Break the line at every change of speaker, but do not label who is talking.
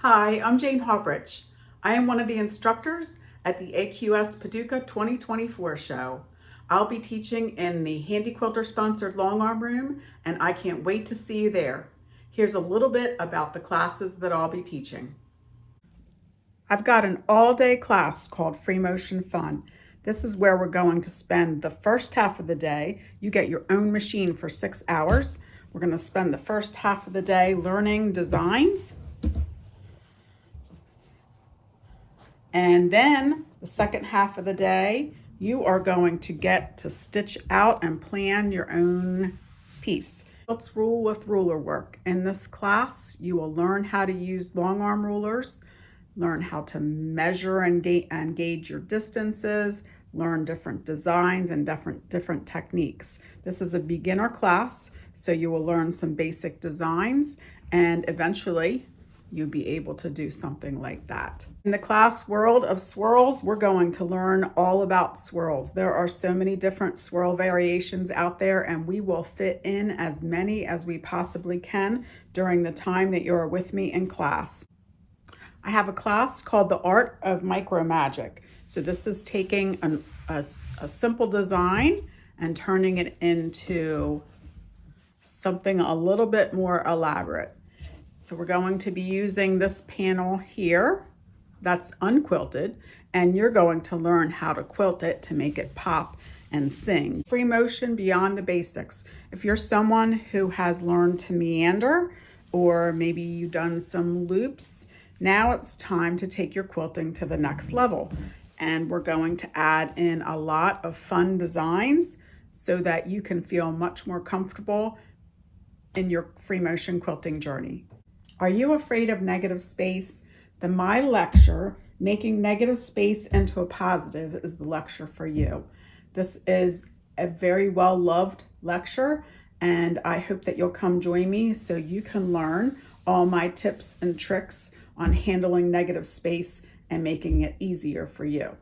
Hi, I'm Jane Hauprich. I am one of the instructors at the AQS Paducah 2024 show. I'll be teaching in the Handy Quilter sponsored long arm room, and I can't wait to see you there. Here's a little bit about the classes that I'll be teaching. I've got an all-day class called Freemotion Fun. This is where we're going to spend the first half of the day. You get your own machine for 6 hours. We're going to spend the first half of the day learning designs. And then the second half of the day, you are going to get to stitch out and plan your own piece. Let's rule with ruler work. In this class, you will learn how to use long arm rulers, learn how to measure and gauge your distances, learn different designs and different techniques. This is a beginner class, so you will learn some basic designs and eventually you'll be able to do something like that. In the class World of Swirls, we're going to learn all about swirls. There are so many different swirl variations out there, and we will fit in as many as we possibly can during the time that you're with me in class. I have a class called The Art of Micromagic. So this is taking a simple design and turning it into something a little bit more elaborate. So we're going to be using this panel here that's unquilted, and you're going to learn how to quilt it to make it pop and sing. Free motion beyond the basics. If you're someone who has learned to meander, or maybe you've done some loops, now it's time to take your quilting to the next level. And we're going to add in a lot of fun designs so that you can feel much more comfortable in your free motion quilting journey. Are you afraid of negative space? Then my lecture, Making Negative Space into a Positive, is the lecture for you. This is a very well-loved lecture, and I hope that you'll come join me so you can learn all my tips and tricks on handling negative space and making it easier for you.